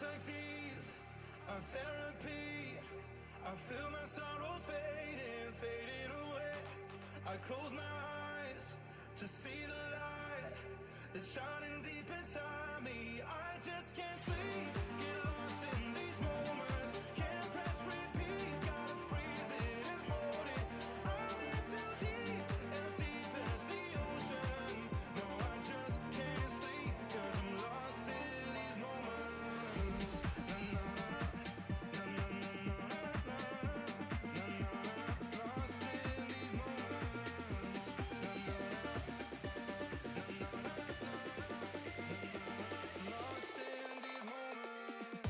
like these are therapy. I feel my sorrows fading, fading away. I close my eyes to see the light that's shining deep inside me. I just can't sleep, get lost in these moments. Can't press repeat, gotta freeze it and hold it. I'm in too deep, as deep as the ocean. No, I just can't sleep, cause I'm lost in these moments. Na na na na na na na na na. Lost in these moments. Na na na na na. Lost in these moments.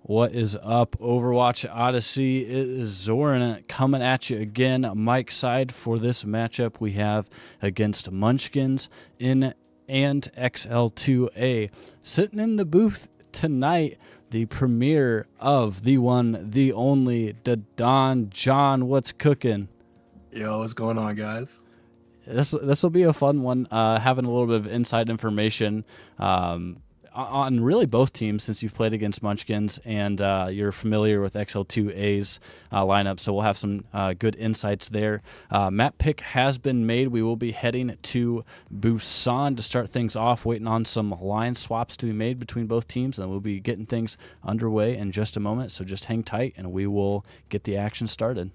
What is up, Overwatch Odyssey? It is Zoran coming at you again. Mike's side for this matchup we have against Munchkins and XL2 A. Sitting in the booth tonight, the premiere of the one, the only, the Don John. What's cooking? Yo, what's going on, guys? This will be a fun one, having a little bit of inside information on really both teams, since you've played against Munchkins and you're familiar with XL2A's lineup, so we'll have some good insights there. Map pick has been made. We will be heading to Busan to start things off, waiting on some line swaps to be made between both teams, and we'll be getting things underway in just a moment, so just hang tight and we will get the action started.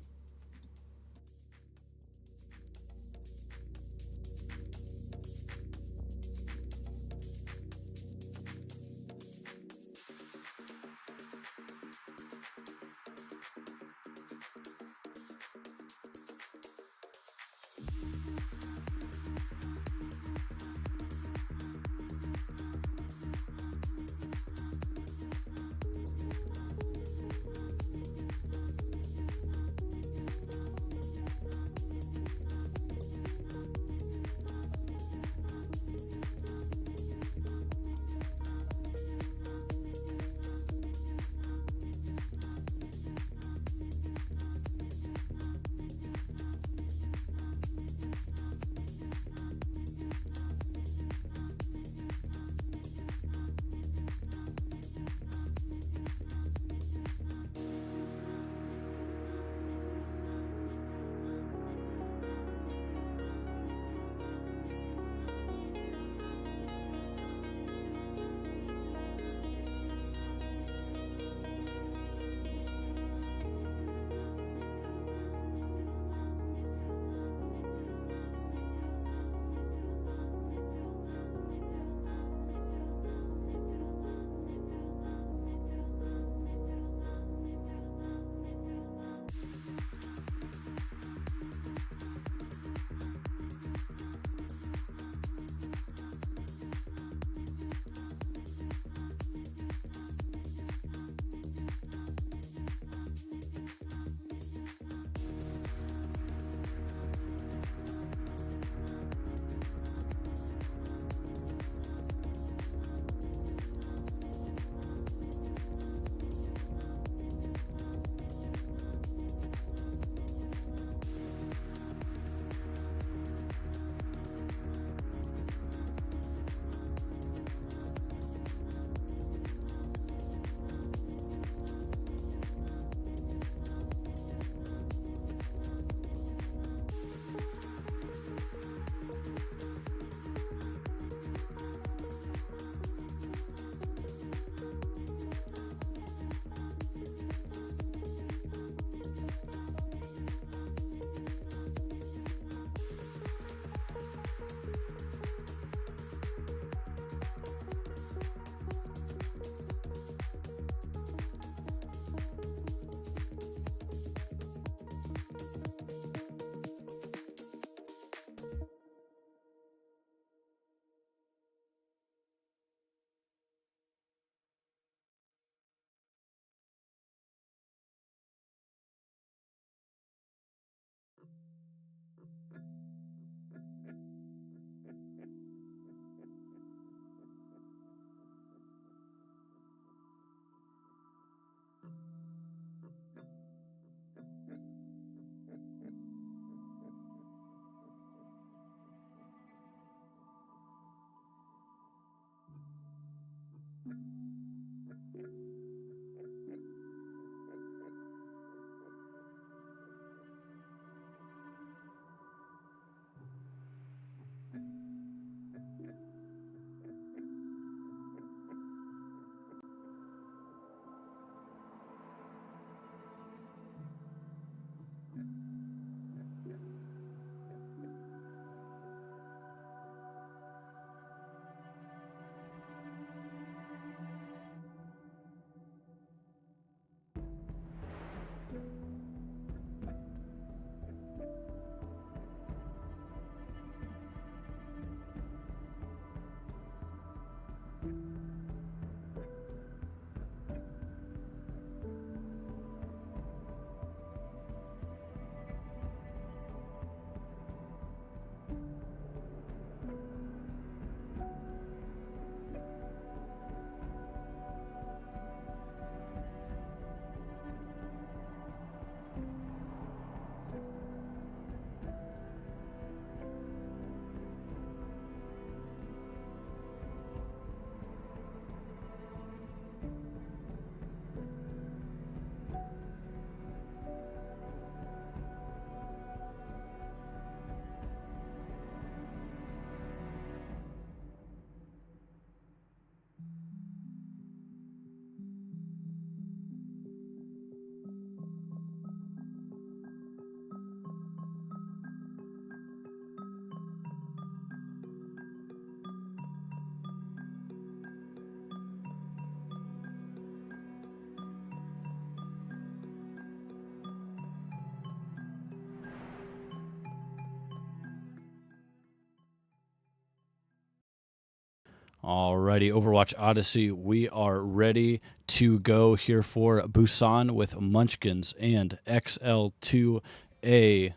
Alrighty, Overwatch Odyssey, we are ready to go here for Busan with Munchkins and XL2 A.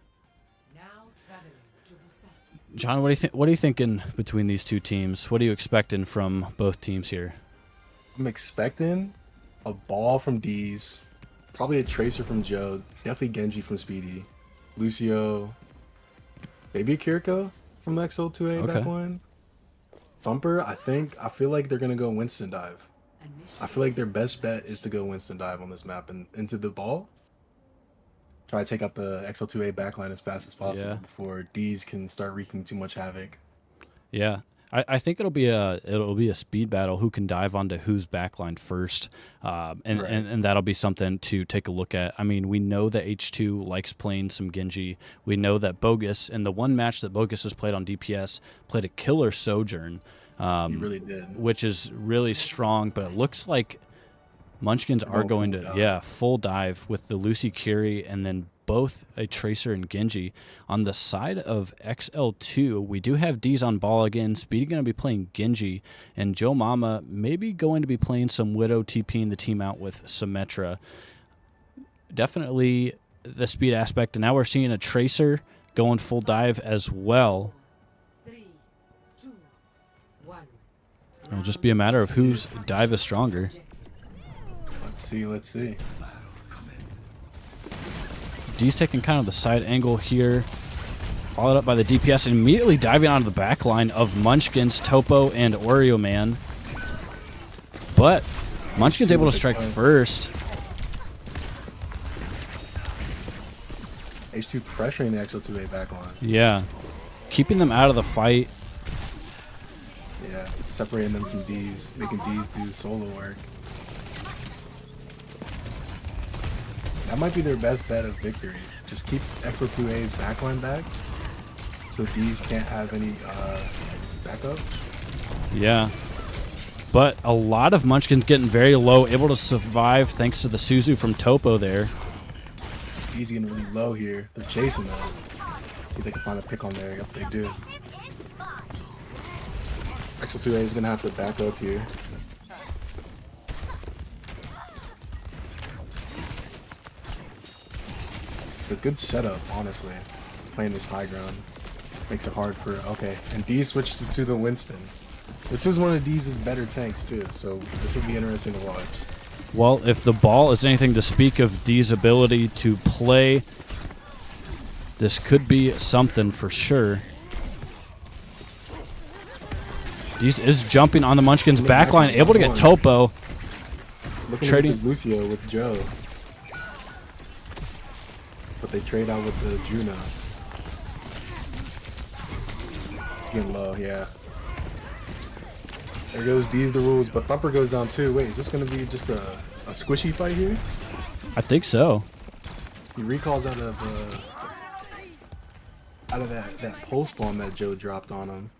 John, what do you think? What are you thinking between these two teams? What are you expecting from both teams here? I'm expecting a ball from D's, probably a Tracer from Joe, definitely Genji from Speedy, Lucio, maybe a Kiriko from the XL2A backline. Thumper, I feel like they're gonna go Winston dive. I feel like their best bet is to go Winston dive on this map and into the ball. Try to take out the XL2A backline as fast as possible before D's can start wreaking too much havoc. Yeah, I think it'll be a speed battle. Who can dive onto whose backline first, and that'll be something to take a look at. I mean, we know that H2 likes playing some Genji. We know that Bogus, in the one match that Bogus has played on DPS, played a killer Sojourn. He really did, which is really strong. But it looks like Munchkins are going to full dive with the Lucy Curie and then both a Tracer and Genji. On the side of XL2, we do have D's on ball again. Speedy going to be playing Genji, and Joe Mama maybe going to be playing some Widow, TPing the team out with Symmetra. Definitely the speed aspect, and now we're seeing a Tracer going full dive as well. 3, 2, 1. It'll just be a matter of whose dive is stronger. Let's see. D's taking kind of the side angle here, followed up by the DPS, and immediately diving onto the back line of Munchkins, Topo, and Oreo Man. But Munchkins able to strike first. H2 pressuring the XL2A backline. Yeah, keeping them out of the fight. Yeah, separating them from D's, making D's do solo work. That might be their best bet of victory. Just keep XL2A's backline back so D's can't have any backup. Yeah. But a lot of Munchkins getting very low, able to survive thanks to the Suzu from Topo there. D's getting really low here. They're chasing them. See if they can find a pick on there. Yep, they do. XL2A is going to have to back up here. A good setup, honestly. Playing this high ground makes it hard for and D switches to the Winston. This is one of D's better tanks too, so this will be interesting to watch. Well, if the ball is anything to speak of D's ability to play, this could be something for sure. D's is jumping on the Munchkins backline, able to get Topo. Looking at this Lucio with Joe. But they trade out with the Juna. It's getting low, yeah. There goes D's the rules, but Thumper goes down too. Wait, is this going to be just a squishy fight here? I think so. He recalls out of that pulse bomb that Joe dropped on him.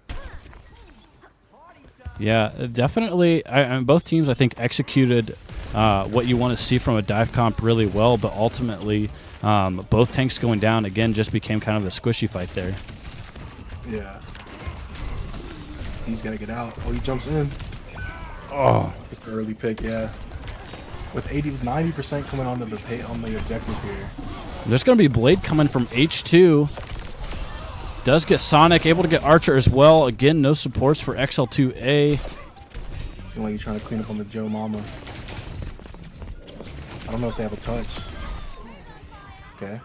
Yeah, definitely. Both teams, I think, executed what you want to see from a dive comp really well, but ultimately both tanks going down, again, just became kind of a squishy fight there. Yeah. He's got to get out. Oh, he jumps in. Oh. Just an early pick, yeah. With 90% coming onto the objective here. There's going to be Blade coming from H2. Does get Sonic, able to get Archer as well. Again, no supports for XL2A. Feel like he's trying to clean up on the Joe Mama. I don't know if they have a touch. Okay.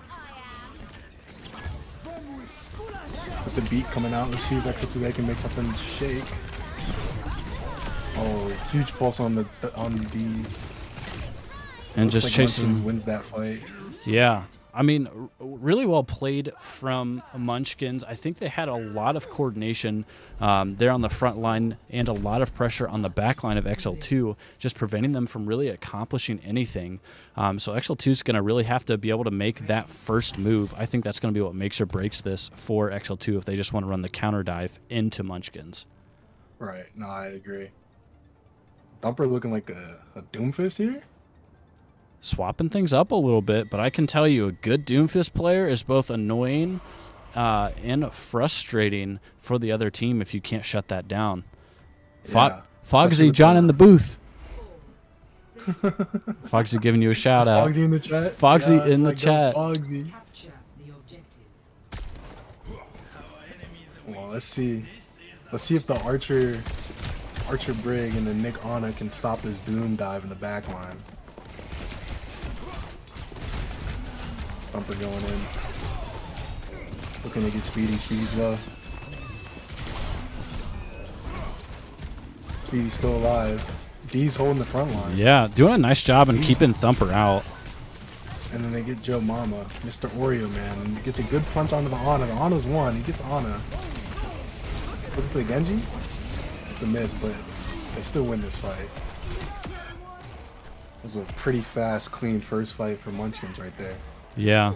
With the beat coming out, let's see if XL2A can make something shake. Oh, huge pulse on these. And just like chasing. Munchkins wins that fight. Yeah. I mean, really well played from Munchkins. I think they had a lot of coordination there on the front line and a lot of pressure on the back line of XL2, just preventing them from really accomplishing anything. So XL2 is going to really have to be able to make that first move. I think that's going to be what makes or breaks this for XL2 if they just want to run the counter dive into Munchkins. Right. No, I agree. Thumper looking like a Doomfist here. Swapping things up a little bit, but I can tell you a good Doomfist player is both annoying and frustrating for the other team if you can't shut that down. Yeah. Fogsy John in the booth. Fogsy giving you a shout out. Fogsy in the chat. Fogsy Yeah, in the like, go chat. Fogsy. Capture the objective. Well, let's see. Let's see if the Archer Brig and the Nick Ana can stop this Doom dive in the back line. Thumper going in. Looking to get Speedy. Speedy's low. Speedy's still alive. D's holding the front line. Yeah, doing a nice job and keeping Thumper out. And then they get Joe Mama, Mr. Oreo Man, and he gets a good punch onto the Ana. The Ana's one. He gets Ana. Looking for the Genji? It's a miss, but they still win this fight. It was a pretty fast, clean first fight for Munchkins right there. Yeah.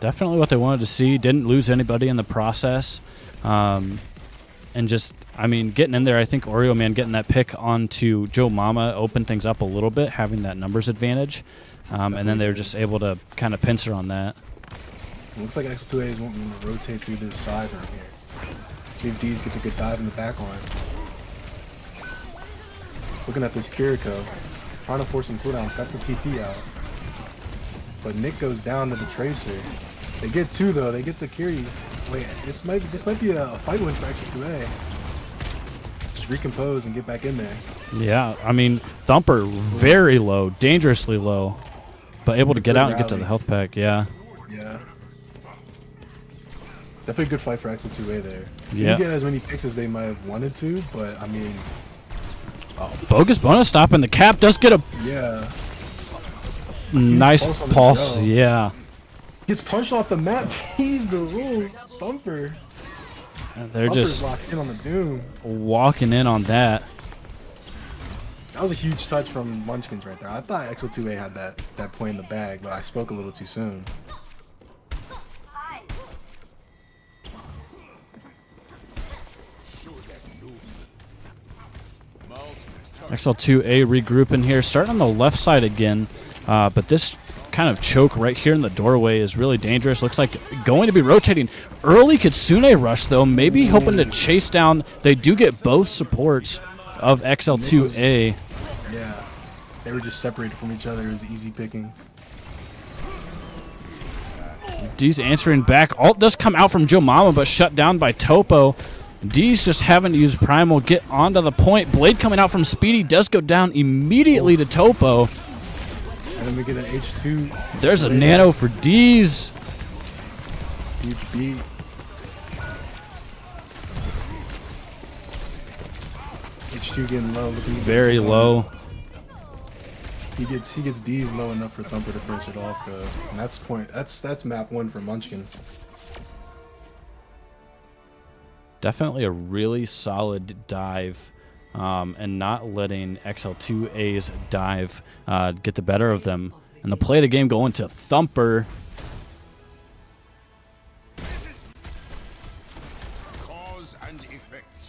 Definitely what they wanted to see. Didn't lose anybody in the process. And just, I mean, getting in there, I think Oreo Man getting that pick onto Joe Mama opened things up a little bit, having that numbers advantage. And then they were just able to kind of pincer on that. It looks like XL2A is wanting to rotate through this side right here. See if D's gets a good dive in the back line. Looking at this Kiriko, trying to force some cooldowns, got the TP out. But Nick goes down to the Tracer. They get two though, they get the Kiri. Wait, this might be a fight win for XL2A. Just recompose and get back in there. Yeah, I mean, Thumper very low, dangerously low, but able to get out and get to the health pack, yeah. Yeah. Definitely a good fight for XL2A there. Yeah. Didn't get as many picks as they might have wanted to, but I mean... Bogus bonus stopping the cap, does get a Yeah. nice pulse on the pulse, Joe. yeah. Gets punched off the map. He's the rule. Thumper. They're Thumper's just locked in on the Doom. walking in on that. That was a huge touch from Munchkins right there. I thought XL2A had that play in the bag, but I spoke a little too soon. XL2A regrouping here, starting on the left side again, but this kind of choke right here in the doorway is really dangerous. Looks like going to be rotating. Early Kitsune rush, though, maybe hoping to chase down. They do get both supports of XL2A. Yeah. They were just separated from each other. It was easy pickings. D's answering back. Alt does come out from Joe Mama, but shut down by Topo. D's just having to use Primal, get onto the point. Blade coming out from Speedy does go down immediately to Topo. And then we get an H2. There's a nano for D's. Huge beat. H2 getting low. Looking Very low. He gets D's low enough for Thumper to finish it off, though. And that's map 1 for Munchkins. Definitely a really solid dive, and not letting XL2A's dive get the better of them. And the play of the game going to Thumper. Cause and effect.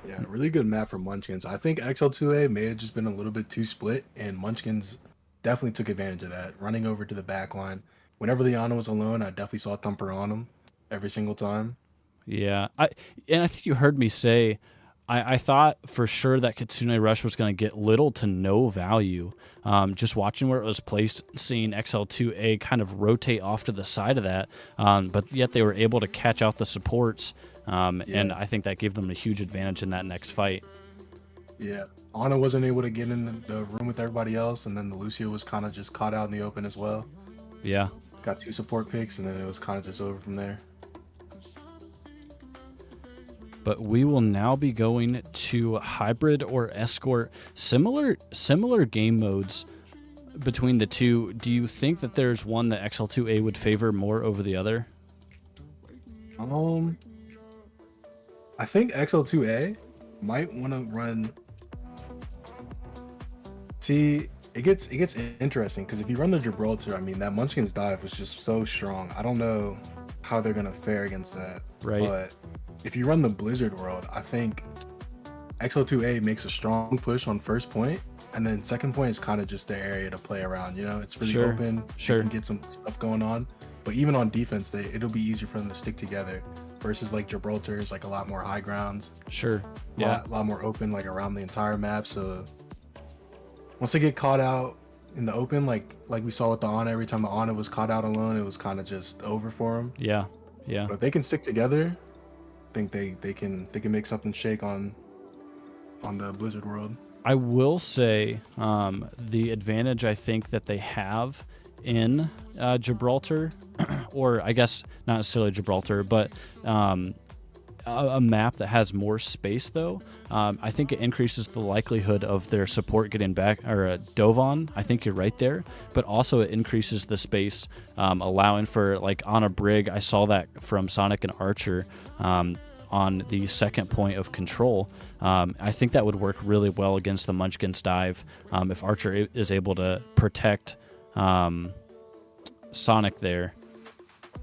Yeah, really good map for Munchkins. I think XL2A may have just been a little bit too split, and Munchkins definitely took advantage of that, running over to the back line. Whenever the Ana was alone, I definitely saw Thumper on him every single time. Yeah, I think you heard me say, I thought for sure that Kitsune Rush was going to get little to no value. Just watching where it was placed, seeing XL2A kind of rotate off to the side of that, but yet they were able to catch out the supports, and I think that gave them a huge advantage in that next fight. Yeah, Ana wasn't able to get in the room with everybody else, and then the Lucio was kind of just caught out in the open as well. Yeah. Got 2 support picks, and then it was kind of just over from there. But we will now be going to Hybrid or Escort. Similar game modes between the two. Do you think that there's one that XL2A would favor more over the other? I think XL2A might want to run. See, it gets interesting because if you run the Gibraltar, I mean that Munchkins dive was just so strong. I don't know how they're gonna fare against that. Right. But if you run the Blizzard world, I think XL2A makes a strong push on first point, And then second point is kind of just their area to play around. You know, it's really Sure, open. sure. They can get some stuff going on. But even on defense, it'll be easier for them to stick together. Versus like Gibraltar is like a lot more high grounds. Sure. A Yeah. lot more open, like around the entire map. So once they get caught out in the open, like we saw with the Ana, every time the Ana was caught out alone, it was kind of just over for them. Yeah. Yeah. But if they can stick together, I think they can make something shake on the Blizzard world. I will say the advantage I think that they have in Gibraltar, or I guess not necessarily Gibraltar, but a map that has more space though, I think it increases the likelihood of their support getting back, or Dovon, I think you're right there, but also it increases the space, allowing for like on a Brig. I saw that from Sonic and Archer on the second point of control. I think that would work really well against the Munchkins dive if Archer is able to protect Sonic there.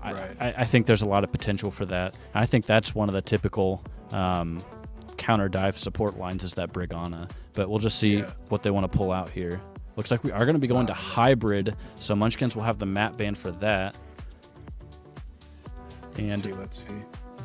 Right. I think there's a lot of potential for that. I think that's one of the typical counter dive support lines is that Brigana. But we'll just see what they want to pull out here. Looks like we are going to be going to hybrid, so Munchkins will have the map ban for that. And Let's see.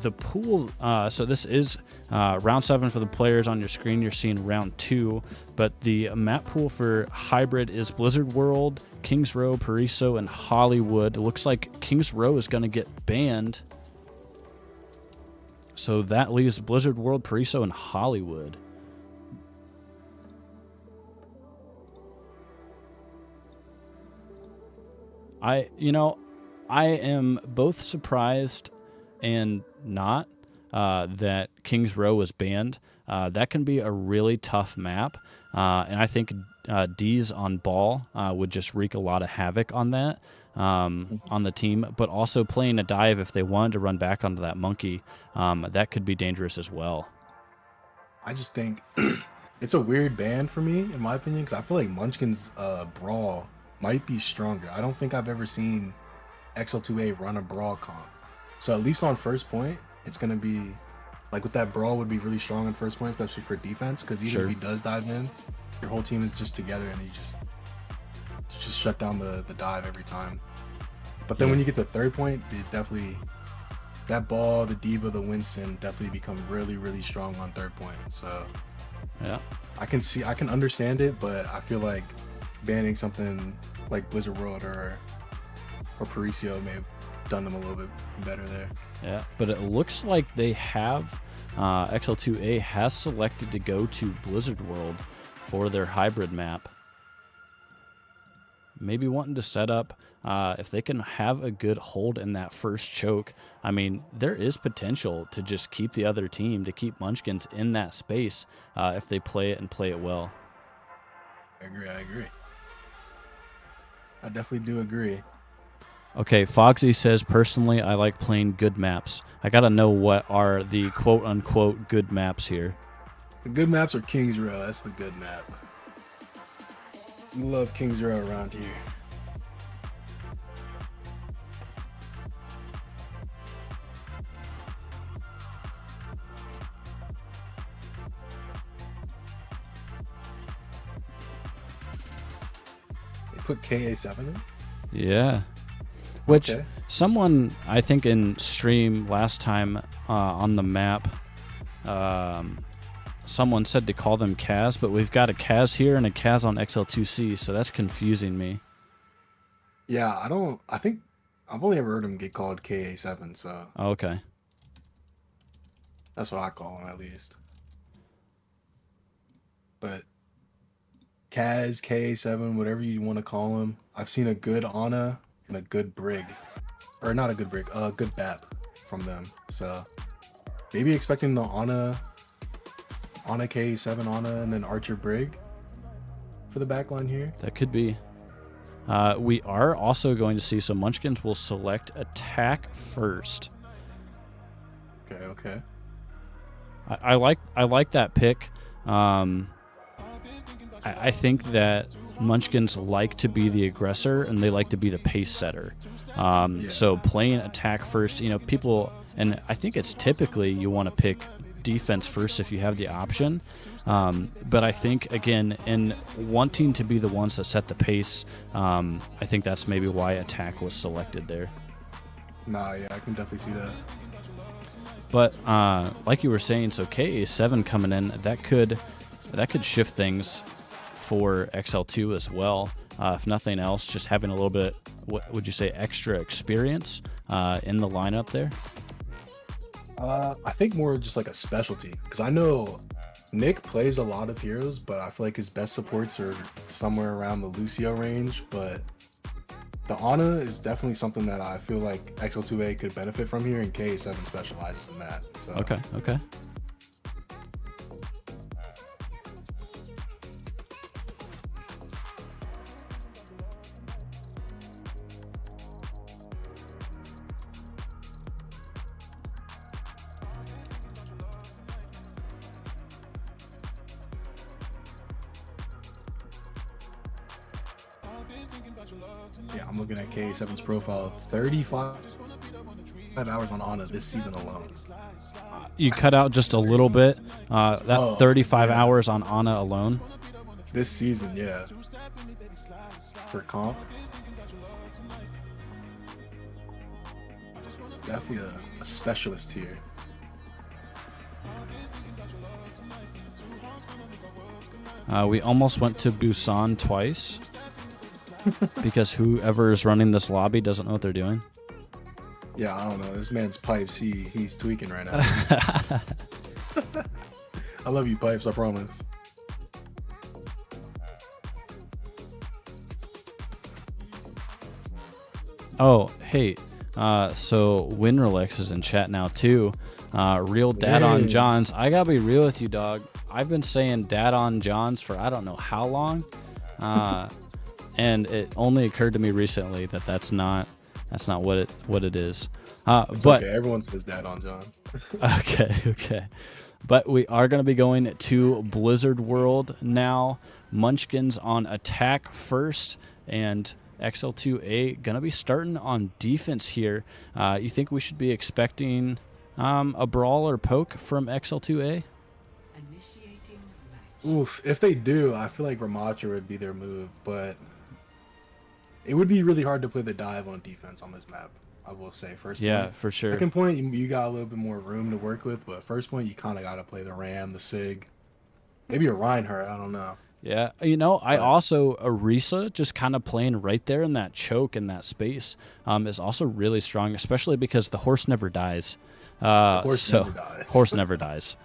the pool, so this is round 7 for the players. On your screen you're seeing round 2, but the map pool for hybrid is Blizzard World, Kings Row, Paraiso, and Hollywood. It looks like Kings Row is going to get banned, so that leaves Blizzard World, Paraiso, and Hollywood. I am both surprised and not that Kings Row was banned. That can be a really tough map, and I think D's on ball would just wreak a lot of havoc on that, on the team. But also playing a dive, if they wanted to run back onto that monkey, that could be dangerous as well. I just think it's a weird ban for me, in my opinion, because I feel like Munchkins brawl might be stronger. I don't think I've ever seen XL2 A run a brawl comp. So at least on first point, it's going to be, like with that brawl would be really strong on first point, especially for defense, because even if he does dive in, your whole team is just together and you just shut down the dive every time. But then when you get to third point, it definitely, that ball, the Diva, the Winston definitely become really, really strong on third point. So Yeah. I can understand it, but I feel like banning something like Blizzard World or Paraiso may have done them a little bit better there. Yeah, but it looks like they have XL2A has selected to go to Blizzard World for their hybrid map. Maybe wanting to set up, if they can have a good hold in that first choke, I mean, there is potential to just keep the other team, to keep Munchkins in that space if they play it and play it well. I agree. I definitely do agree. Okay, Foxy says, personally, I like playing good maps. I got to know what are the quote-unquote good maps here. The good maps are Kings Row. That's the good map. We love Kings Row around here. They put KA7 in? Yeah. Which Okay. someone, I think in stream last time on the map, someone said to call them Kaz, but we've got a Kaz here and a Kaz on XL2C, so that's confusing me. Yeah, I think I've only ever heard him get called KA7, so Oh, okay. that's what I call him at least. But Kaz, KA7, whatever you want to call him, I've seen a good Ana and a good Brig. Or not a good Brig, a good BAP from them. So maybe expecting the Ana KA7, Ana, and then Archer Brig for the backline here. That could be. We are also going to see, so Munchkins will select attack first. Okay. I like that pick. I think that Munchkins like to be the aggressor and they like to be the pace setter. So playing attack first, people, and I think it's typically you want to pick defense first if you have the option. But I think, again, in wanting to be the ones that set the pace, I think that's maybe why attack was selected there. Nah, yeah, I can definitely see that. But like you were saying, so KA7 coming in, that could shift things for XL2 as well. If nothing else, just having a little bit, what would you say, extra experience in the lineup there? I think more just like a specialty, because I know Nick plays a lot of heroes, but I feel like his best supports are somewhere around the Lucio range. But the Ana is definitely something that I feel like XL2 A could benefit from here, and KA7 specializes in that. So. Okay. Yeah, I'm looking at KA7's profile. 35 hours on Ana this season alone. You cut out just a little bit. That 35 hours on Ana alone. This season, yeah. For comp. Definitely a specialist here. We almost went to Busan twice because whoever is running this lobby doesn't know what they're doing. Yeah, I don't know. This man's pipes, he's tweaking right now. I love you, Pipes, I promise. Oh, hey. So Winrelex is in chat now too. Real dad on Johns. I gotta be real with you, dog. I've been saying dad on Johns for I don't know how long. And it only occurred to me recently that that's not what it is. It's but okay. Everyone says dad on John. Okay. But we are going to be going to Blizzard World now. Munchkins on attack first, and XL2A going to be starting on defense here. You think we should be expecting a brawl or poke from XL2A? Oof, if they do, I feel like Ramacha would be their move, but it would be really hard to play the dive on defense on this map, I will say. First point. For sure. Second point, you got a little bit more room to work with, but first point, you kind of got to play the Ram, the Sig, maybe a Reinhardt, I don't know. Yeah, I also, Orisa just kind of playing right there in that choke in that space is also really strong, especially because the horse never dies. Horse never dies.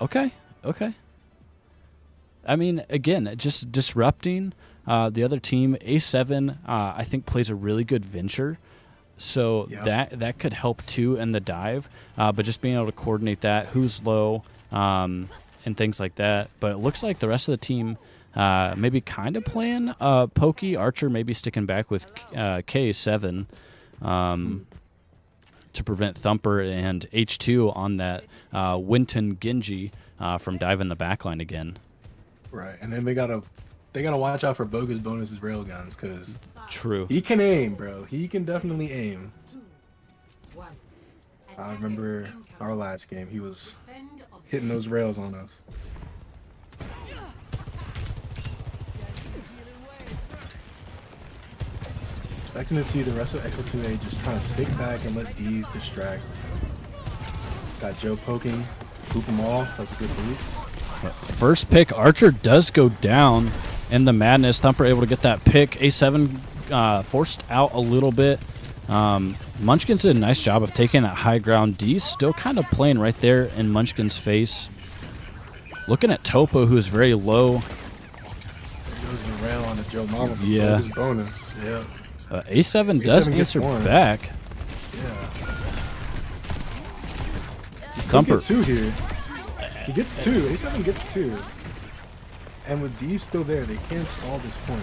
Okay. I mean, again, just disrupting the other team. A7, I think, plays a really good venture. So that could help, too, in the dive. But just being able to coordinate that, who's low, and things like that. But it looks like the rest of the team maybe kind of playing pokey. Archer maybe sticking back with K7 to prevent Thumper and H2 on that Winton Genji from diving the backline again. Right, and then they gotta watch out for bogus bonuses railguns, because true, he can aim, bro. He can definitely aim. I remember our last game, he was hitting those rails on us. Expecting to see the rest of XL2A just trying to stick back and let D's distract. Got Joe poking, boop him off. That's a good boot. First pick, Archer does go down in the madness. Thumper able to get that pick. A7 forced out a little bit. Munchkins did a nice job of taking that high ground. D's still kind of playing right there in Munchkin's face. Looking at Topo, who's very low. There goes the rail on the Joe Mama. Yeah. His bonus. Yeah. A7 does answer back. Yeah. Thumper. Get two here. He gets two. A7 gets two. And with D still there, they can't stall this point.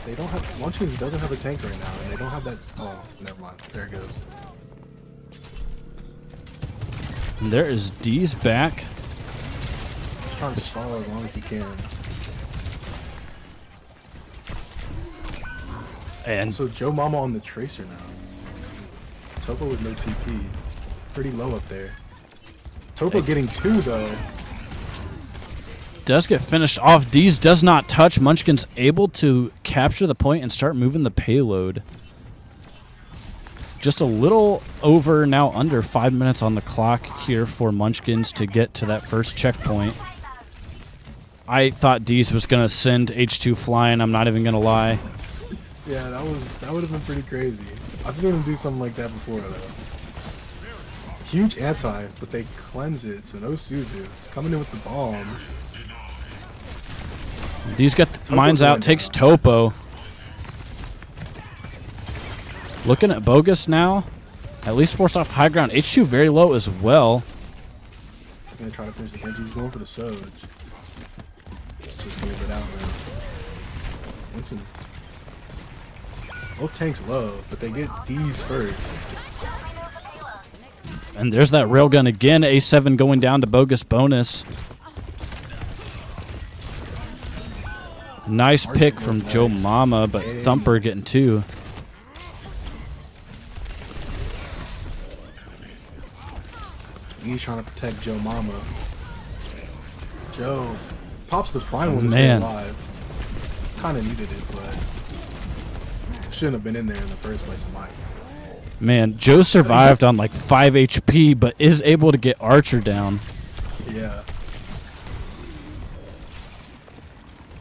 They don't have... Munchkins doesn't have a tank right now, and they don't have that... Oh, never mind. There it goes. And there is D's back. He's trying to stall as long as he can. And so Joe Mama on the Tracer now. Topo with no TP. pretty low up there. Topo getting 2 though. Does get finished off. D's does not touch. Munchkins able to capture the point and start moving the payload. Just a little over, now under 5 minutes on the clock here for Munchkins to get to that first checkpoint. I thought D's was going to send H2 flying. I'm not even going to lie. Yeah, that would have been pretty crazy. I've seen him do something like that before though. Huge anti, but they cleanse it, so no Suzu. It's coming in with the bombs. D's got the mines out, takes Topo. Looking at Bogus now. At least forced off high ground. H2 very low as well. He's going to try to finish the Genji. He's going for the Soj. Just leave it out, man. Winston. Both tanks low, but they get D's first. And there's that railgun again. A7 going down to Bogus bonus. Nice pick from Joe Mama, but Thumper getting 2. He's trying to protect Joe Mama. Joe pops the prime one to stay alive. Kind of needed it, but shouldn't have been in there in the first place in my opinion. Man, Joe survived on like 5 HP, but is able to get Archer down. Yeah.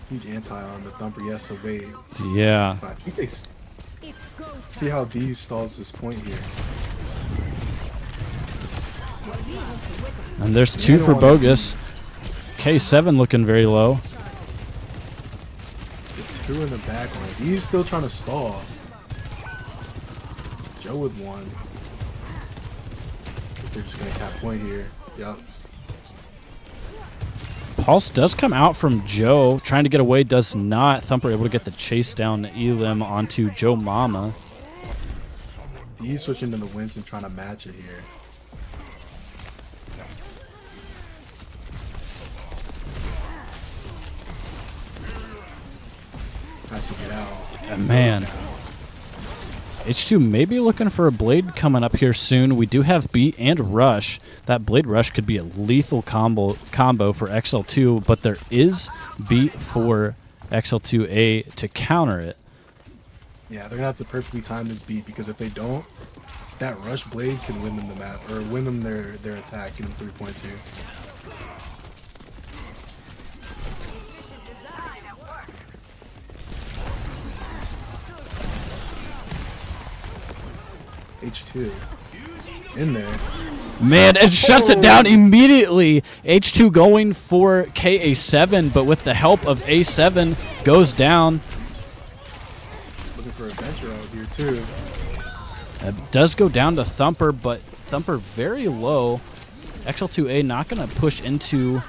Huge anti on the Thumper. Yes, to wait. Yeah. But I think they see how D stalls this point here. And there's 2 for Bogus. K7 looking very low. The 2 in the back line. He's still trying to stall. Joe with 1. They're just going to cap point here. Yep. Pulse does come out from Joe. Trying to get away, does not. Thumper able to get the chase down Elim onto Joe Mama. He's switching to the Winston, trying to match it here. Has to get out. Man. H2 may be looking for a Blade coming up here soon. We do have Beat and Rush. That Blade Rush could be a lethal combo for XL2, but there is Beat for XL2A to counter it. Yeah, they're going to have to perfectly time this Beat, because if they don't, that Rush Blade can win them the map, or win them their attack, give them 3.2. H2 in there. Man, it shuts it down immediately. H2 going for KA7, but with the help of A7, goes down. Looking for a venture out here too. It does go down to Thumper, but Thumper very low. XL2A not going to push into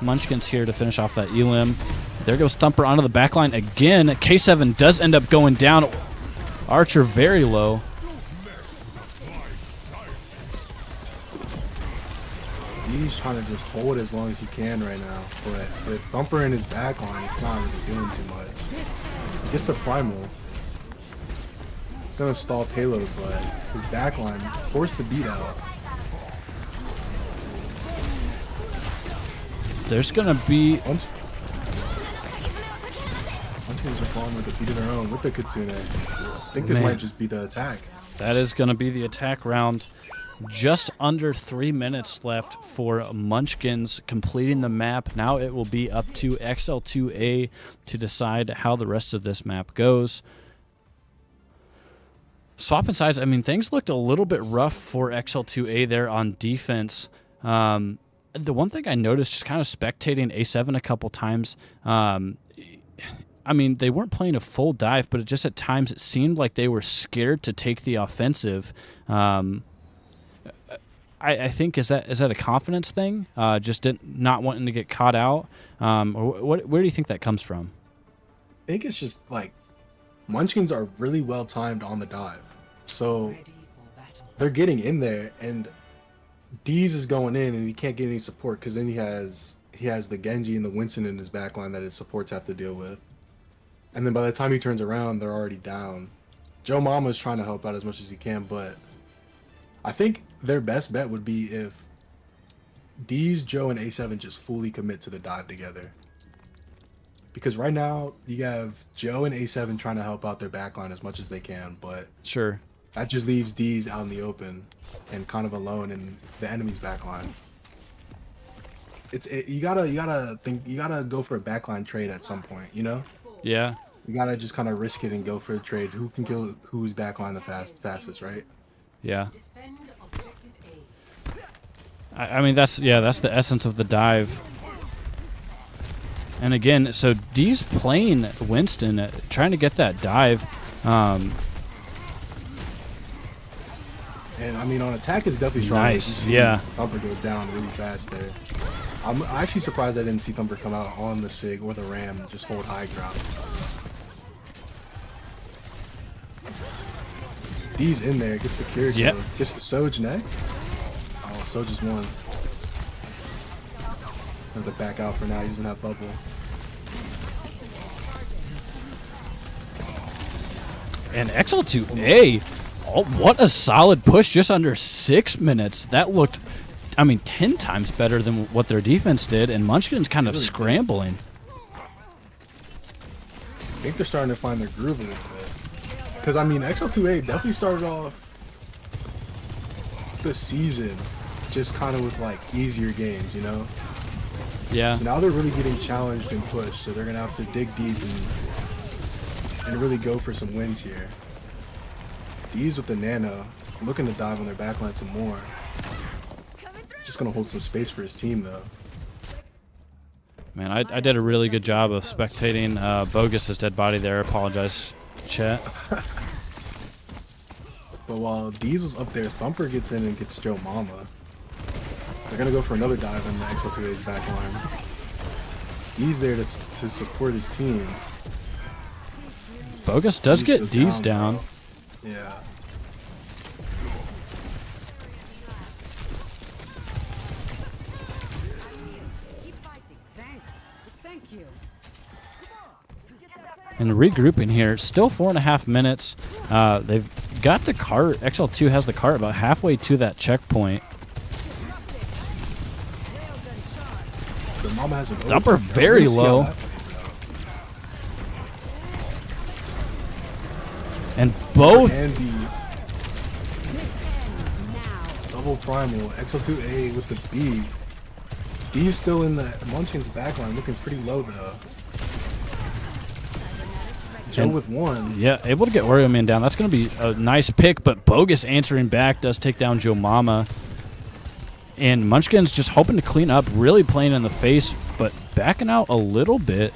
Munchkins here to finish off that Elim. There goes Thumper onto the backline again. K7 does end up going down. Archer very low. He's trying to just hold as long as he can right now, but with Thumper in his back line, it's not really doing too much. Gets the primal. Gonna stall payload, but his back line forced the Beat out. There's gonna be Munchkins are falling with a beat of their own with the Kitsune. I think this might just be the attack. that is gonna be the attack round. Just under 3 minutes left for Munchkins completing the map. Now it will be up to XL2A to decide how the rest of this map goes. Swapping sides, I mean, things looked a little bit rough for XL2A there on defense. The one thing I noticed, just kind of spectating A7 a couple times, I mean, they weren't playing a full dive, but just at times it seemed like they were scared to take the offensive. I think is that a confidence thing? Just not wanting to get caught out, or where do you think that comes from? I think it's just like Munchkins are really well timed on the dive, so they're getting in there, and D's is going in, and he can't get any support because then he has the Genji and the Winston in his backline that his supports have to deal with, and then by the time he turns around, they're already down. Joe Mama is trying to help out as much as he can, but I think their best bet would be if D's, Joe, and A7 just fully commit to the dive together. Because right now, you have Joe and A7 trying to help out their backline as much as they can, but Sure. that just leaves D's out in the open and kind of alone in the enemy's backline. You gotta go for a backline trade at some point, you know? Yeah. You gotta just kind of risk it and go for the trade. Who can kill who's backline the fastest, right? Yeah. Defend objective A. I mean, that's the essence of the dive. And again, so D's playing Winston, trying to get that dive. And I mean, on attack is definitely strong. Nice, yeah. Thumper goes down really fast there. I'm actually surprised I didn't see Thumper come out on the Sig or the Ram and just hold high ground. D's in there, gets the Kira. Yep. Gets the Soj next. Oh, Soj just won. Have to back out for now. He doesn't have bubble. And XL2 A, oh, what a solid push, just under 6 minutes. That looked, I mean, 10 times better than what their defense did, and Munchkins kind of scrambling. I think they're starting to find their groove a little bit. Because, I mean, XL2A definitely started off the season just kind of with, like, easier games, you know? Yeah. So now they're really getting challenged and pushed, so they're going to have to dig deep and really go for some wins here. D's with the Nano, looking to dive on their backline some more. Just going to hold some space for his team, though. Man, I did a really good job of spectating Bogus's dead body there. Apologize, chat. But while D's was up there, Thumper gets in and gets Joe Mama. They're going to go for another dive in the XL2A's backline. D's there to support his team. Bogus does get goes D's down. Yeah. Keep fighting. Thanks. Thank you. And regrouping here, still 4.5 minutes. They've got the cart. XL2 has the cart about halfway to that checkpoint. The Mama has an Thumper open. very Let's see how low. that plays out. And both. And the double primal XL2A with the B. D's still in the Munchkins backline, looking pretty low though. Joe And- with one. Yeah, able to get Oreo Man down. That's going to be a nice pick, but Bogus answering back does take down Joe Mama. And Munchkin's just hoping to clean up, really playing in the face, but backing out a little bit.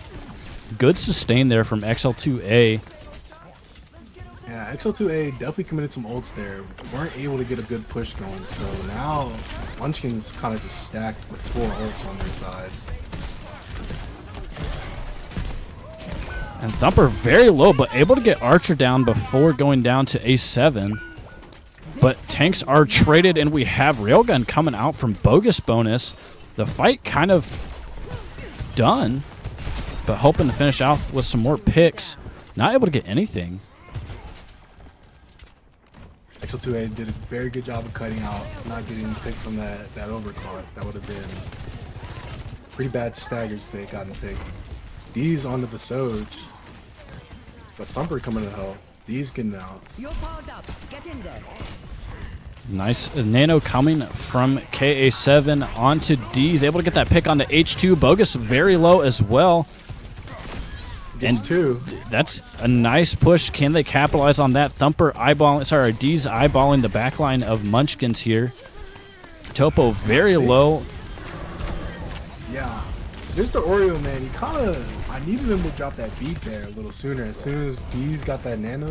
Good sustain there from XL2A. Yeah, XL2A definitely committed some ults there. Weren't able to get a good push going, so now Munchkin's kind of just stacked with 4 ults on their side. And Thumper very low, but able to get Archer down before going down to A7. But tanks are traded, and we have Railgun coming out from Bogus bonus. The fight kind of done, but hoping to finish off with some more picks. Not able to get anything. XL2A did a very good job of cutting out, not getting picked from that overclock. That would have been pretty bad staggers if they had gotten picked. D's onto the Soj, but Thumper coming to help. D's getting out. You're powered up. Get in there. Nice nano coming from KA7 onto D's. Able to get that pick onto H2. Bogus very low as well. Gets And 2. That's a nice push. Can they capitalize on that? Thumper eyeballing, sorry, D's eyeballing the backline of Munchkins here. Topo very low. Yeah. Mr. Oreo, man, he kind of, I needed him to drop that beat there a little sooner. As soon as D's got that nano,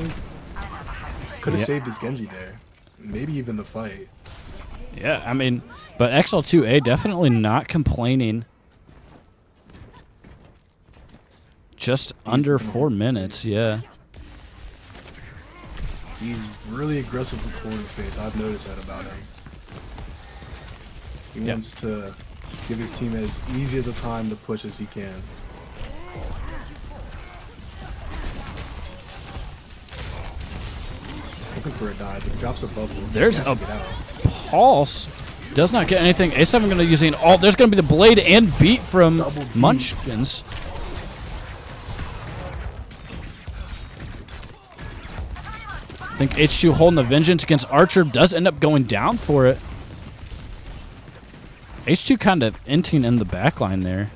could have Yeah. saved his Genji there. Maybe even the fight. Yeah, I mean, but XL2A definitely not complaining. Just under 4 minutes, yeah. He's really aggressive with corner space. I've noticed that about him. He wants to give his team as easy as a time to push as he can. Looking for a dive, but he drops a bubble. There's He has a to get out. Pulse does not get anything. A7 going to use an alt. There's going to be the blade and beat from Munchkins. I think H2 holding the vengeance against Archer does end up going down for it. H2 kind of inting in the backline there.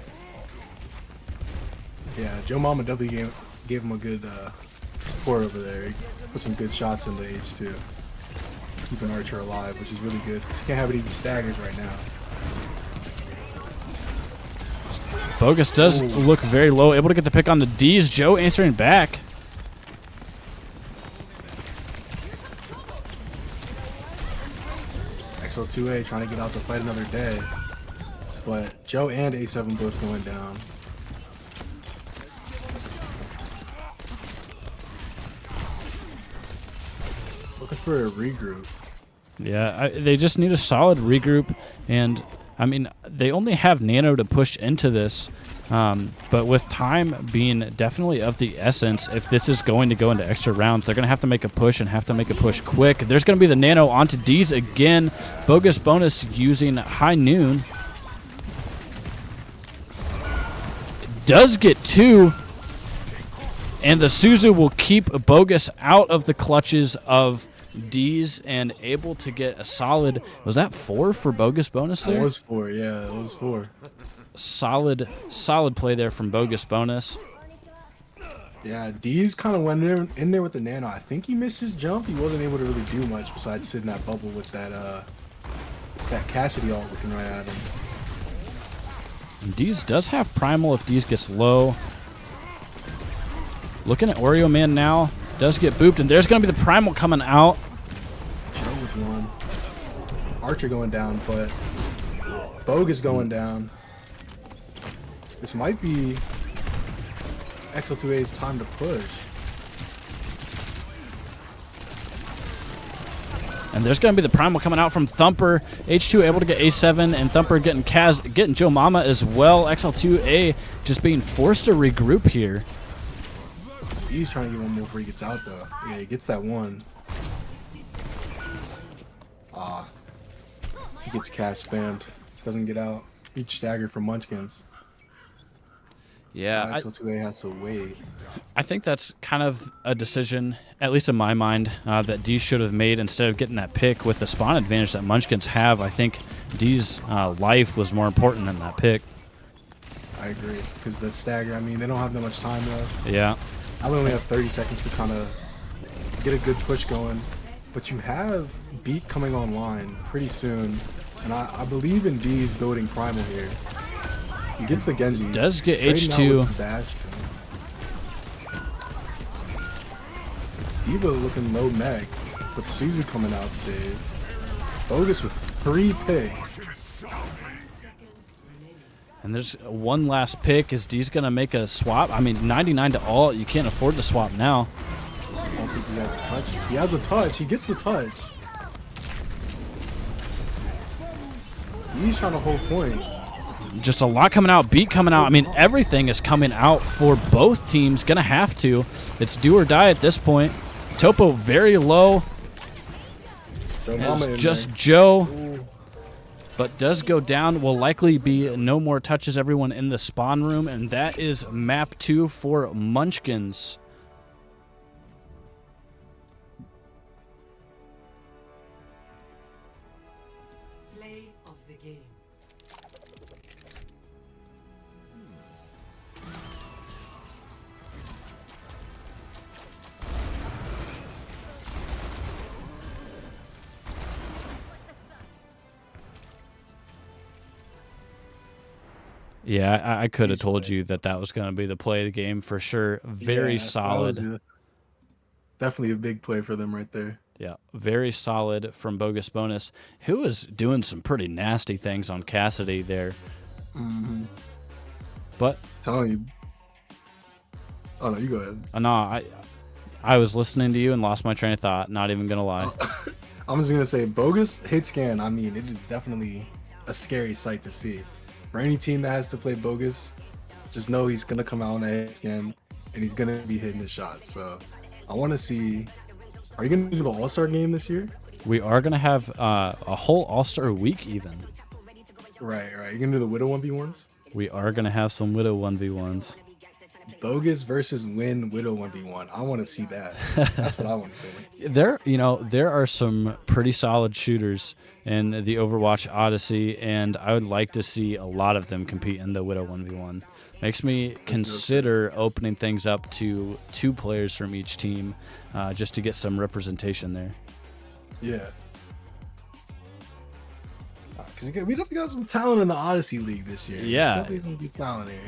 Yeah, Joe Mama definitely gave him a good support over there. He put some good shots into H2. Keeping Archer alive, which is really good. He can't have any staggers right now. Bogus does look very low, able to get the pick on the D's. Joe answering back. XL2 A trying to get out to fight another day. But Joe and A7 both going down. Looking for a regroup. Yeah, they just need a solid regroup, and I mean, they only have Nano to push into this, but with time being definitely of the essence, if this is going to go into extra rounds, they're going to have to make a push and have to make a push quick. There's going to be the Nano onto D's again. Bogus bonus using High Noon. Does get 2, and the Suzu will keep Bogus out of the clutches of D's and able to get a solid. Was that 4 for Bogus bonus there? It was 4, yeah, it was 4. Solid play there from Bogus bonus. Yeah, D's kind of went in there with the Nano. I think he missed his jump. He wasn't able to really do much besides sit in that bubble with that Cassidy ult looking right at him. And D's does have Primal if D's gets low. Looking at Oreo Man now. Does get booped, and there's going to be the Primal coming out. Joe with one. Archer going down, but Bogus going down. This might be XL2A's time to push. And there's going to be the Primal coming out from Thumper. H2 able to get A7, and Thumper getting getting Joe Mama as well. XL2A just being forced to regroup here. He's trying to get one more before he gets out, though. Yeah, he gets that one. He gets cast spammed. Doesn't get out. Huge stagger from Munchkins. Yeah, XL2A has to wait. I think that's kind of a decision, at least in my mind, that D should have made instead of getting that pick with the spawn advantage that Munchkins have. I think D's life was more important than that pick. I agree, because that stagger, I mean, they don't have that much time left. Yeah. I only have 30 seconds to kind of get a good push going. But you have Beat coming online pretty soon. And I believe in D's building Primal here. He gets the Genji. Does get Trading H2. out with Bastion. Diva looking low mech. With Suzu coming out save. Bogus with 3 picks. And there's one last pick. Is D's going to make a swap? I mean, 99 to all. You can't afford to swap now. I don't think he has a touch. He has a touch. He gets the touch. He's trying to hold point. Just a lot coming out. Beat coming out. I mean, everything is coming out for both teams. Going to have to. It's do or die at this point. Topo very low. It's just Joe. But does go down. Will likely be no more touches. Everyone in the spawn room. And that is map 2 for Munchkins. Play of the game. Yeah, I could have told you that was going to be the play of the game for sure. Very solid. Definitely a big play for them right there. Yeah, very solid from Bogus Bonus, who is doing some pretty nasty things on Cassidy there. Mm-hmm. But Telling you. Oh no, you go ahead. No, I was listening to you and lost my train of thought. Not even gonna lie. I'm just gonna say, Bogus hit scan. I mean, it is definitely a scary sight to see. For any team that has to play Bogus, just know he's gonna come out on that hit scan and he's gonna be hitting his shots. So I want to see. Are you gonna do the All-Star game this year? We are going to have a whole All-Star week even. Right. You're gonna do the Widow 1v1s? We are going to have some Widow 1v1s. Bogus versus Win Widow 1v1. I want to see that. That's what I want to see. There are some pretty solid shooters in the Overwatch Odyssey, and I would like to see a lot of them compete in the Widow 1v1. Makes me consider opening things up to 2 players from each team, just to get some representation there. Yeah. Because we definitely got some talent in the Odyssey League this year. Yeah. Definitely some good talent here.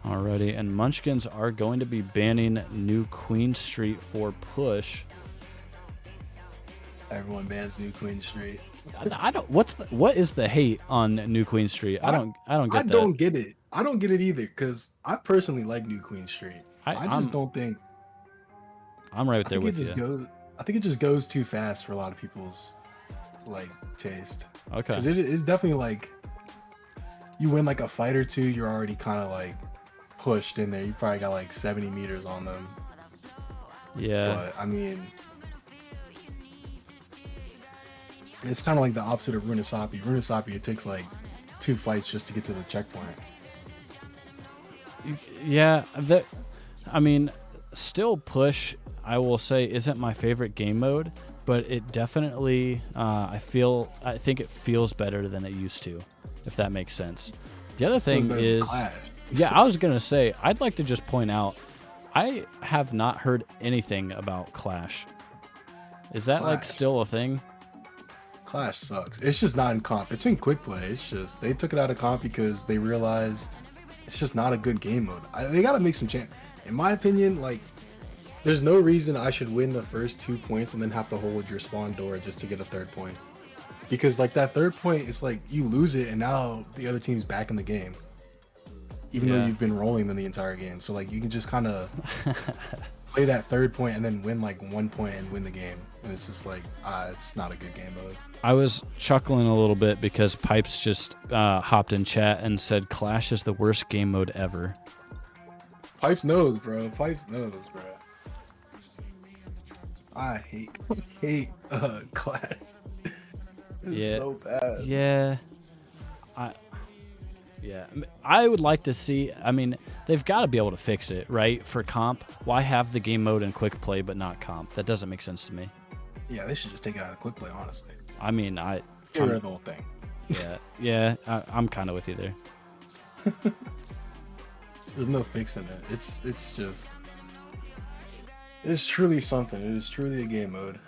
Alrighty, and Munchkins are going to be banning New Queen Street for push. Everyone bans New Queen Street. I don't. What is the hate on New Queen Street? I don't get that. I don't get it. I don't get it either because I personally like New Queen Street. I just don't think. I'm right there with you. I think it just goes too fast for a lot of people's taste. Okay. Because it is definitely like you win like a fight or two, you're already kind of like pushed in there. You probably got like 70 meters on them. Yeah. But I mean, it's kind of like the opposite of Runasapi. Runasapi, it takes like 2 fights just to get to the checkpoint. Yeah. Still push, I will say, isn't my favorite game mode, but it definitely, I think it feels better than it used to, if that makes sense. The other thing is, yeah, I was going to say, I'd like to just point out, I have not heard anything about Clash. Is that like still a thing? Clash sucks. It's just not in comp. It's in quick play. It's just, they took it out of comp because they realized it's just not a good game mode. They got to make some change. In my opinion, like, there's no reason I should win the first 2 points and then have to hold your spawn door just to get a 3rd point. Because like that 3rd point, it's like you lose it and now the other team's back in the game. Even though you've been rolling them the entire game. So like you can just kind of play that 3rd point and then win like 1 point and win the game. And it's just like, it's not a good game mode. I was chuckling a little bit because Pipes just hopped in chat and said Clash is the worst game mode ever. Pipes knows, bro. Pipes knows, bro. I hate Clash. It's so bad. Yeah. I would like to see, they've got to be able to fix it, right? For comp, why have the game mode in quick play but not comp? That doesn't make sense to me. Yeah, they should just take it out of quick play, honestly. Get rid of the whole thing. Yeah, I'm kind of with you there. There's no fixing it. It's truly something. It is truly a game mode.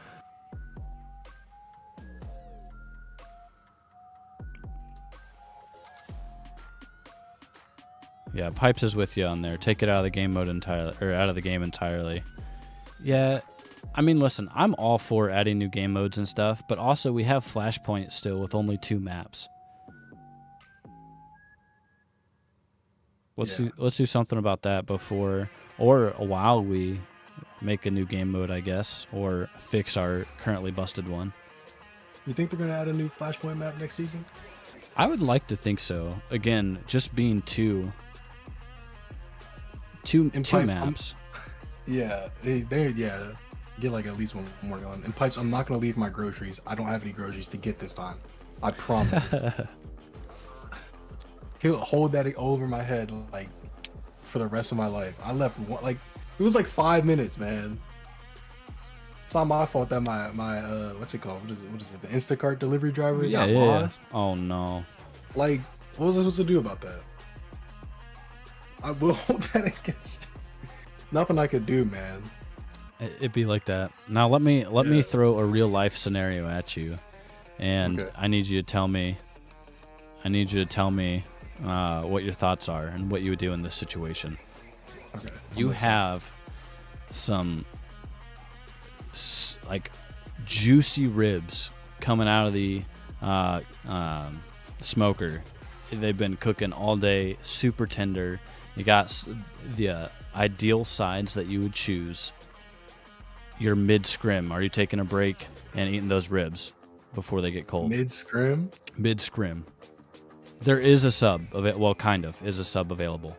Yeah, Pipes is with you on there. Take it out of the game mode entirely, or out of the game entirely. Yeah, listen, I'm all for adding new game modes and stuff, but also we have Flashpoint still with only 2 maps. Let's do something about that before or while we make a new game mode, I guess, or fix our currently busted one. You think they're gonna add a new Flashpoint map next season? I would like to think so. Again, just being two maps. Get like at least one more going. And Pipes, I'm not gonna leave my groceries. I don't have any groceries to get this time. I promise. He'll hold that over my head like for the rest of my life. I left it was like 5 minutes, man. It's not my fault that my what's it called? What is it? The Instacart delivery driver got lost. Oh no. Like, what was I supposed to do about that? I will hold that against you. Nothing I could do, man. It'd be like that. Now let me throw a real life scenario at you, and okay. I need you to tell me what your thoughts are and what you would do in this situation. Okay. You have some like juicy ribs coming out of the smoker. They've been cooking all day, super tender. You got the ideal sides that you would choose. your mid scrim? Are you taking a break and eating those ribs before they get cold? Mid scrim. Mid scrim. There is a sub of it. Well, kind of is a sub available.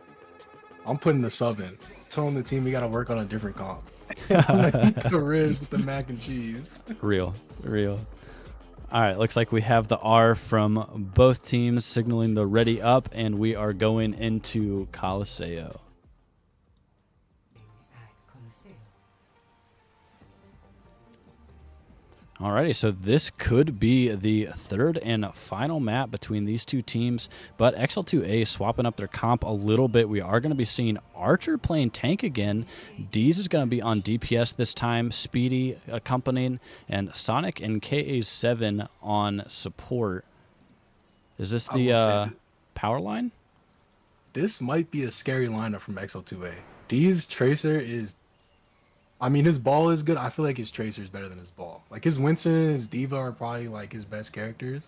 I'm putting the sub in. Telling the team we got to work on a different comp. I'm gonna eat the ribs with the mac and cheese. Real. All right, looks like we have the R from both teams signaling the ready up, and we are going into Coliseo. Alrighty, so this could be the third and final map between these two teams, but XL2A swapping up their comp a little bit. We are going to be seeing Archer playing tank again. Deez is going to be on DPS this time, Speedy accompanying, and Sonic and KA7 on support. Is this the power line? This might be a scary lineup from XL2A. Deez Tracer is... I mean, his ball is good. I feel like his Tracer is better than his ball. Like, his Winston and his Diva are probably, like, his best characters.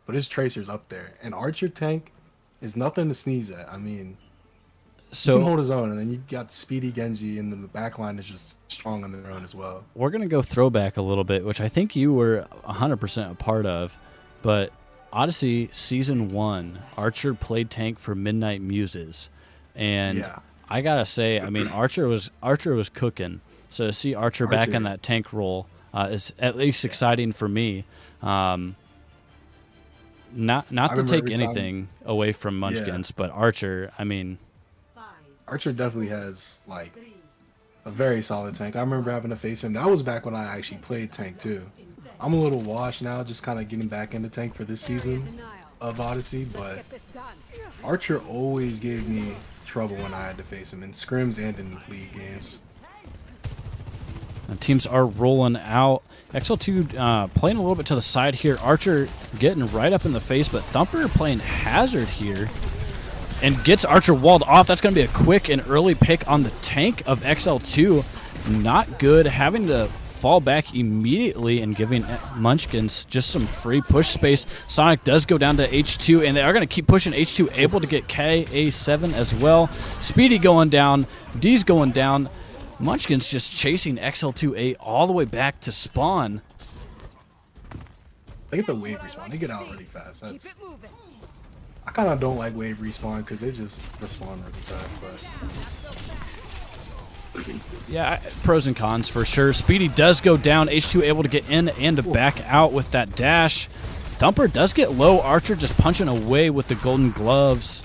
But his Tracer's up there. And Archer tank is nothing to sneeze at. I mean, he can hold his own. And then you got Speedy Genji, and then the back line is just strong on their own as well. We're going to go throwback a little bit, which I think you were 100% a part of. But Odyssey Season 1, Archer played tank for Midnight Muses. And I got to say, I mean, Archer was cooking. So to see Archer back in that tank role is at least exciting for me. Not to take anything away from Munchkins, but Archer, I mean... Archer definitely has, like, a very solid tank. I remember having to face him. That was back when I actually played tank, too. I'm a little washed now, just kind of getting back into tank for this season of Odyssey, but Archer always gave me trouble when I had to face him in scrims and in league games. And teams are rolling out. XL2 playing a little bit to the side here. Archer getting right up in the face, but Thumper playing Hazard here and gets Archer walled off. That's going to be a quick and early pick on the tank of XL2. Not good. Having to fall back immediately and giving Munchkins just some free push space. Sonic does go down to H2, and they are going to keep pushing H2, able to get KA7 as well. Speedy going down. D's going down. Munchkins just chasing XL2A all the way back to spawn. They get the wave respawn. They get out really fast. I kind of don't like wave respawn because they just respawn really fast. But yeah, pros and cons for sure. Speedy does go down. H2 able to get in and to back out with that dash. Thumper does get low. Archer just punching away with the golden gloves.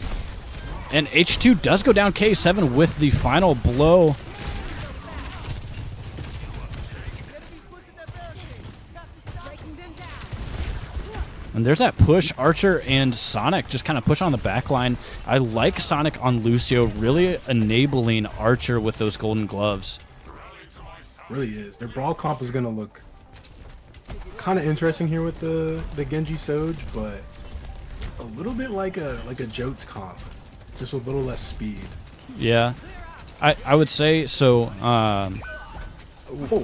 And H2 does go down. K7 with the final blow. And there's that push. Archer and Sonic just kind of push on the back line. I like Sonic on Lucio, really enabling Archer with those golden gloves. Really is. Their brawl comp is going to look kind of interesting here with the Genji Soj, but a little bit like a Jotes comp, just with a little less speed. Yeah, I would say so.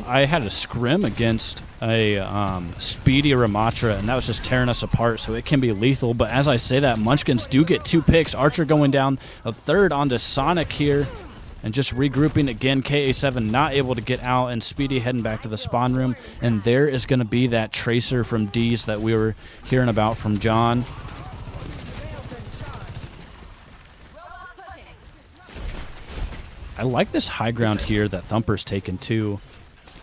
I had a scrim against a speedy Ramatra, and that was just tearing us apart, so it can be lethal. But as I say that, Munchkins do get 2 picks. Archer going down a third onto Sonic here, and just regrouping again. KA7 not able to get out, and Speedy heading back to the spawn room. And there is going to be that Tracer from D's that we were hearing about from John. I like this high ground here that Thumper's taken too.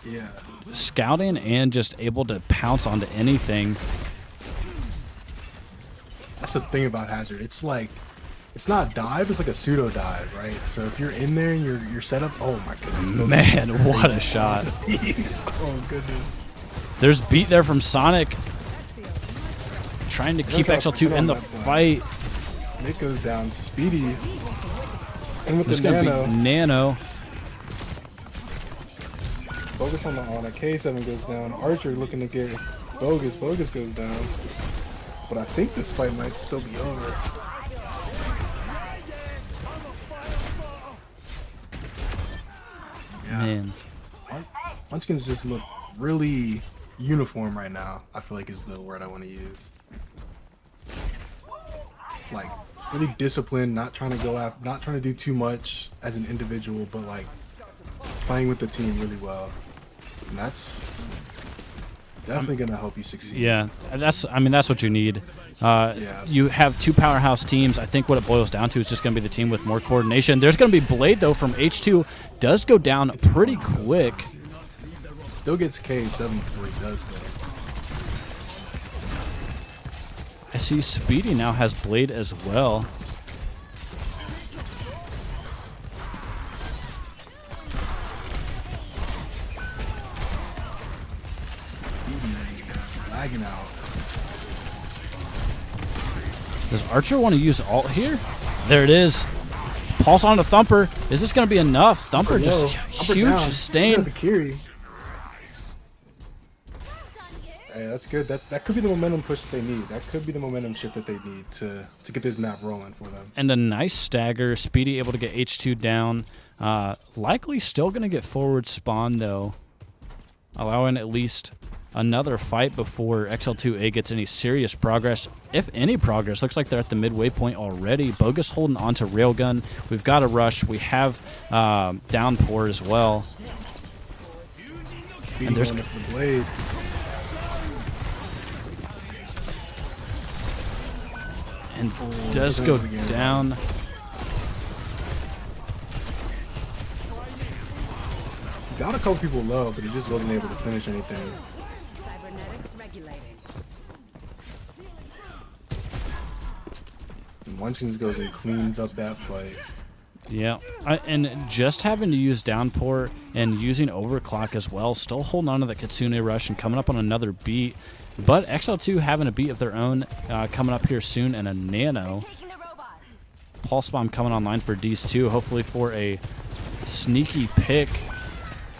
Yeah. Scouting and just able to pounce onto anything. That's the thing about Hazard. It's like, it's not dive, it's like a pseudo dive, right? So if you're in there and you're set up, oh my goodness. Man, what a shot. Oh goodness. There's beat there from Sonic. Trying to keep XL2 in the fight. Nick goes down. Speedy. And with There's the going to nano. be Nano. Focus on the honor. K7 goes down. Archer looking to get Bogus. Bogus goes down. But I think this fight might still be over. Yeah. Man. Munchkins just look really uniform right now, I feel like is the word I want to use. Like, really disciplined, not trying to go after, not trying to do too much as an individual, but like playing with the team really well. And that's definitely going to help you succeed. Yeah, that's what you need. Yeah. You have two powerhouse teams. I think what it boils down to is just going to be the team with more coordination. There's going to be Blade, though, from H2. Does go down pretty quick. Still gets K7 before he does, though. I see Speedy now has Blade as well. Lagging out. Does Archer want to use ult here? There it is. Pulse on the Thumper. Is this going to be enough? Thumper just huge sustain. The Kiri. Hey, that's good. That could be the momentum push that they need. That could be the momentum shift that they need to get this map rolling for them. And a nice stagger. Speedy able to get H2 down. Likely still going to get forward spawn, though. Allowing at least another fight before XL2 A gets any serious progress. If any progress. Looks like they're at the midway point already. Bogus holding on to Railgun. We've got a rush. We have Downpour as well. Speedy And there's going for the Blade. And does go down. He got a couple people low, but he just wasn't able to finish anything. Cybernetics regulating. And Munchkins goes and cleans up that fight. Yeah, and just having to use Downpour and using Overclock as well, still holding on to the Kitsune Rush and coming up on another beat. But XL2 having a beat of their own coming up here soon, and a Nano. Pulse Bomb coming online for D's too, hopefully for a sneaky pick.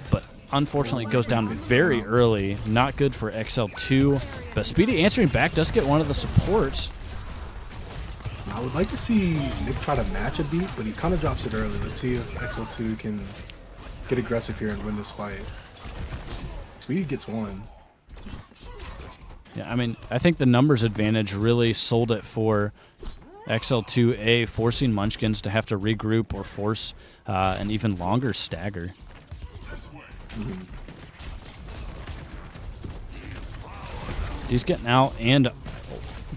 But unfortunately it goes down very early. Not good for XL2. But Speedy answering back does get one of the supports. I would like to see Nick try to match a beat, but he kind of drops it early. Let's see if XL2 can get aggressive here and win this fight. Speedy gets one. Yeah, I mean, I think the numbers advantage really sold it for XL2A, forcing Munchkins to have to regroup or force an even longer stagger. He's getting out and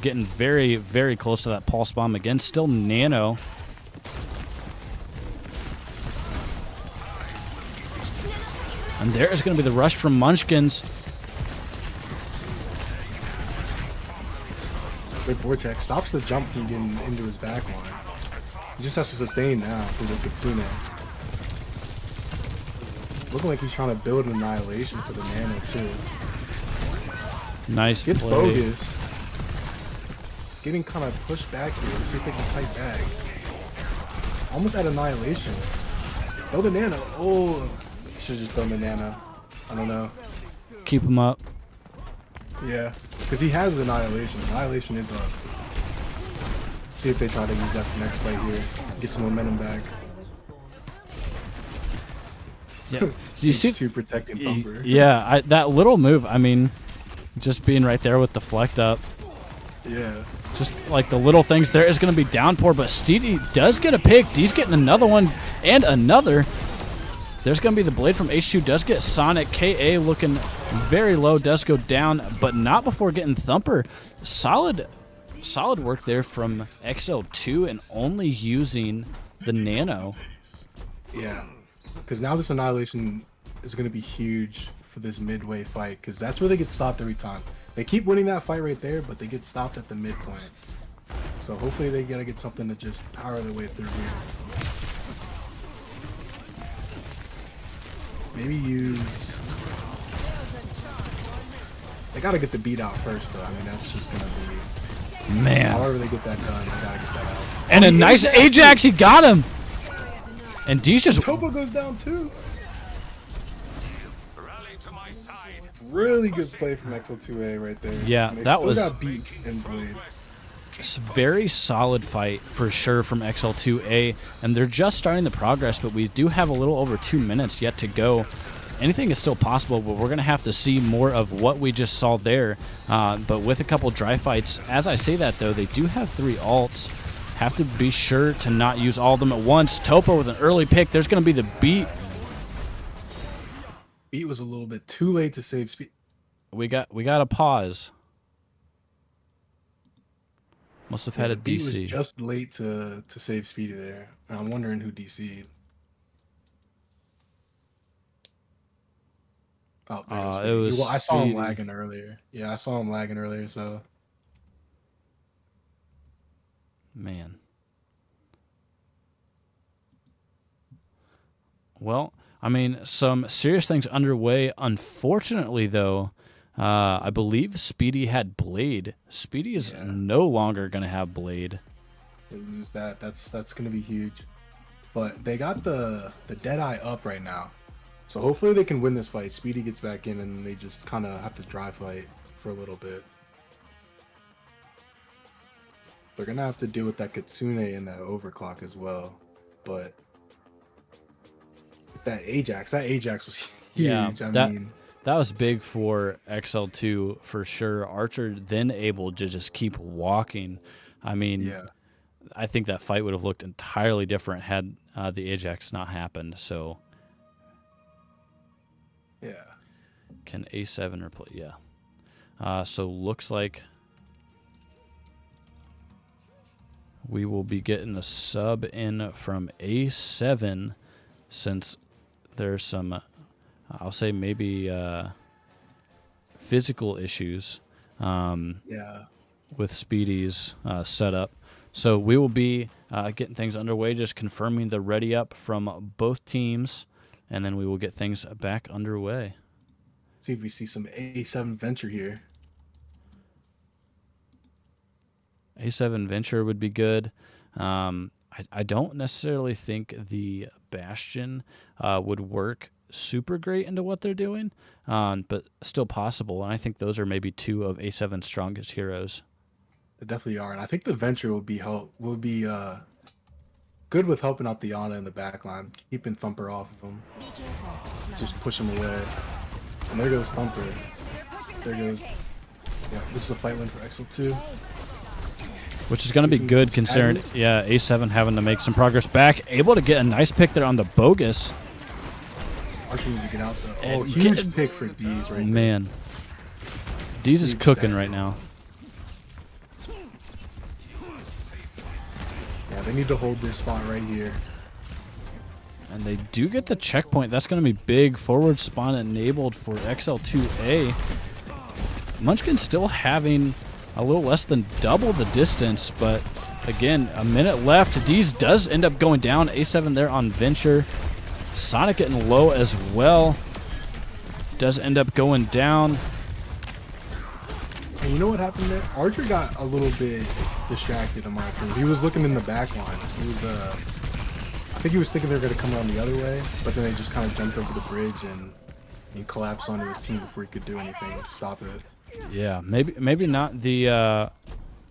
getting very, very close to that pulse bomb again. Still Nano. And there is going to be the rush from Munchkins. Great Vortex stops the jump from getting into his back line. He just has to sustain now through the Kitsune. Looking like he's trying to build an annihilation for the Nano too. Nice Gets play. Bogus. Getting kind of pushed back here. Let's see if they can fight back. Almost at annihilation. Throw the Nano. Oh, should have just thrown the Nano. I don't know. Keep him up. Yeah, because he has Annihilation. Annihilation is up. See if they try to use that for next fight here. Get some momentum back. Yeah. Do you see? Two protecting Thumper. Yeah, that little move. I mean, just being right there with the Flecked up. Yeah. Just like the little things. There is going to be Downpour, but Steedy does get a pick. D's getting another one and another. There's going to be the Blade from H2. Does get Sonic. KA looking very low. Does go down, but not before getting Thumper. Solid work there from XL2 and only using the Nano. Yeah. Because now this Annihilation is going to be huge for this midway fight, because that's where they get stopped every time. They keep winning that fight right there, but they get stopped at the midpoint. So hopefully they gotta get something to just power their way through here. Maybe use... They gotta get the beat out first though. I mean, that's just gonna be... Man. However they get that done, they gotta get that out. And a nice Ajax, he got him! And D's just... Topo goes down too! Rally to my side. Really good play from XL2A right there. Yeah, and they that still was... got beat and Blade. It's a very solid fight for sure from XL2A, and they're just starting the progress, but we do have a little over 2 minutes yet to go. Anything is still possible, but we're going to have to see more of what we just saw there. But with a couple dry fights, as I say that though, they do have 3 ults. Have to be sure to not use all of them at once. Topo with an early pick. There's going to be the beat. Beat was a little bit too late to save speed. We got a pause. Must have had a Beat was DC. just late to save Speedy there. And I'm wondering who DC'd. Oh, there goes Speedy. It was Well, I saw him Speedy. lagging earlier. Yeah, I saw him lagging earlier, so. Man. Well, I mean, some serious things underway. Unfortunately, though, I believe Speedy had Blade. Speedy is no longer going to have Blade. They lose that. That's going to be huge. But they got the Deadeye up right now. So hopefully they can win this fight. Speedy gets back in and they just kind of have to dry fight for a little bit. They're going to have to deal with that Kitsune and that overclock as well. But that Ajax was huge. Yeah, I mean, that was big for XL2 for sure. Archer then able to just keep walking. I mean, I think that fight would have looked entirely different had the Ajax not happened. So, yeah. Can A7 replace? Yeah. So looks like we will be getting a sub in from A7 since there's some, I'll say maybe physical issues with Speedy's setup. So we will be getting things underway, just confirming the ready up from both teams, and then we will get things back underway. See if we see some A7 Venture here. A7 Venture would be good. I don't necessarily think the Bastion would work super great into what they're doing, but still possible. And I think those are maybe two of A7's strongest heroes. They definitely are, and I think the Venture will be good with helping out the Ana in the back line, keeping Thumper off of him. Just push him away. And there goes Thumper. There goes. Yeah, this is a fight win for XL2. Which is going to be good considering, A7 having to make some progress back. Able to get a nice pick there on the bogus. Archer needs to get out though. Oh, huge pick for D's right Man. D's is cooking right now. Yeah, they need to hold this spot right here. And they do get the checkpoint. That's going to be big. Forward spawn enabled for XL2 A. Munchkins still having a little less than double the distance, but again, a minute left. D's does end up going down. A7 there on Venture. Sonic getting low as well. Does end up going down. And you know what happened there? Archer got a little bit distracted in my opinion. He was looking in the back line. He was, I think he was thinking they were going to come around the other way, but then they just kind of jumped over the bridge and he collapsed onto his team before he could do anything to stop it. Yeah, maybe not the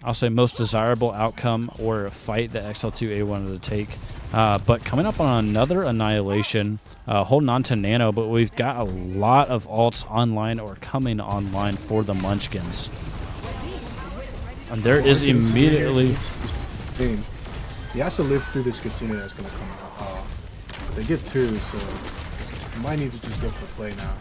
I'll say most desirable outcome or fight that XL2A wanted to take. But coming up on another Annihilation, holding on to Nano, but we've got a lot of alts online or coming online for the Munchkins. And there is immediately... He has to live through this Kitsune that's going to come out. They get two, so you might need to just go for the play now.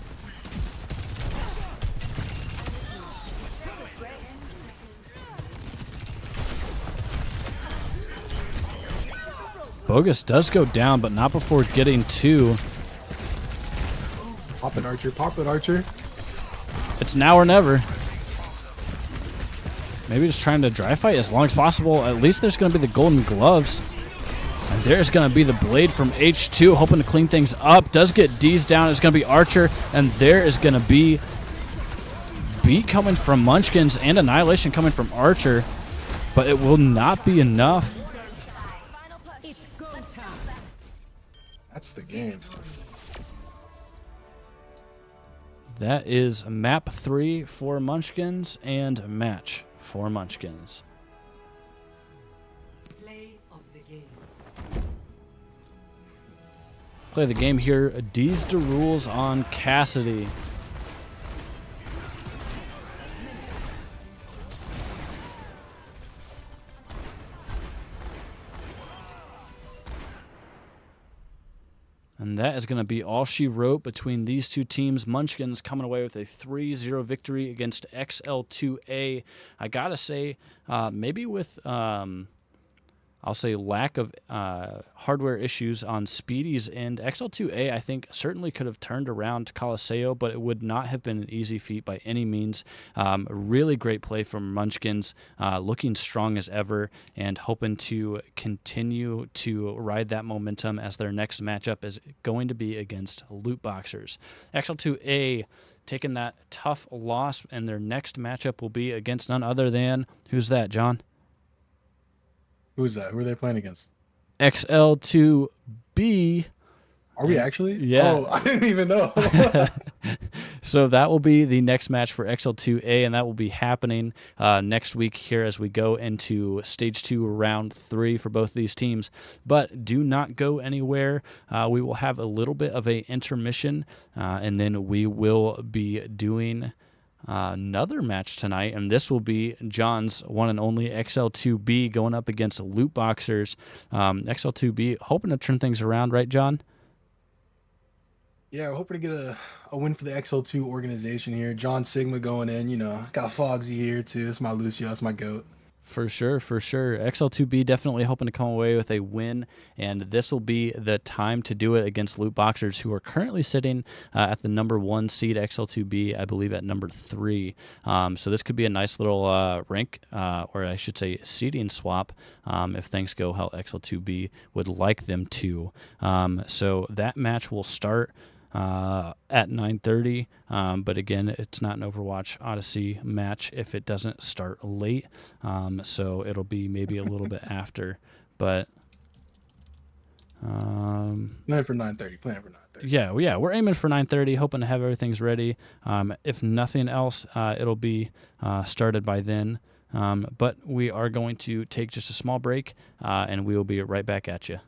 Bogus does go down, but not before getting two. Pop it, Archer. Pop it, Archer. It's now or never. Maybe just trying to dry fight as long as possible. At least there's going to be the golden gloves. And there's going to be the blade from H2, hoping to clean things up. Does get D's down. It's going to be Archer. And there is going to be beat coming from Munchkins and Annihilation coming from Archer. But it will not be enough. That's the game. That is map 3 for Munchkins and match for Munchkins. Play of the game. Play the game here. D's to rules on Cassidy. And And that is going to be all she wrote between these two teams. Munchkins coming away with a 3-0 victory against XL2A. I got to say, maybe with... I'll say lack of hardware issues on Speedy's end. XL2A, I think, certainly could have turned around Coliseo, but it would not have been an easy feat by any means. Really great play from Munchkins, looking strong as ever, and hoping to continue to ride that momentum as their next matchup is going to be against Lootboxers. XL2A taking that tough loss, and their next matchup will be against none other than, who's that, John? Who's that? Who are they playing against? XL2B. Are we actually? Yeah. Oh, I didn't even know. So that will be the next match for XL2A, and that will be happening next week here as we go into Stage 2, Round 3 for both of these teams. But do not go anywhere. We will have a little bit of a intermission, and then we will be doing... another match tonight, and this will be John's one and only XL2B going up against Lootboxers. XL2B hoping to turn things around, right, John? Yeah, we're hoping to get a win for the XL2 organization here. John Sigma going in, got Fogsy here too. It's my Lucio, it's my GOAT. For sure, for sure. XL2B definitely hoping to come away with a win, and this will be the time to do it against Lootboxers, who are currently sitting at the number 1 seed. XL2B, I believe, at number 3. So this could be a nice little rank, or I should say seeding swap, if things go how XL2B would like them to. So that match will start at 9:30, but again, it's not an Overwatch Odyssey match if it doesn't start late, so it'll be maybe a little bit after, but Plan for 9:30. yeah, we're aiming for 9:30, hoping to have everything's ready. If nothing else, it'll be started by then, but we are going to take just a small break, and we will be right back at you.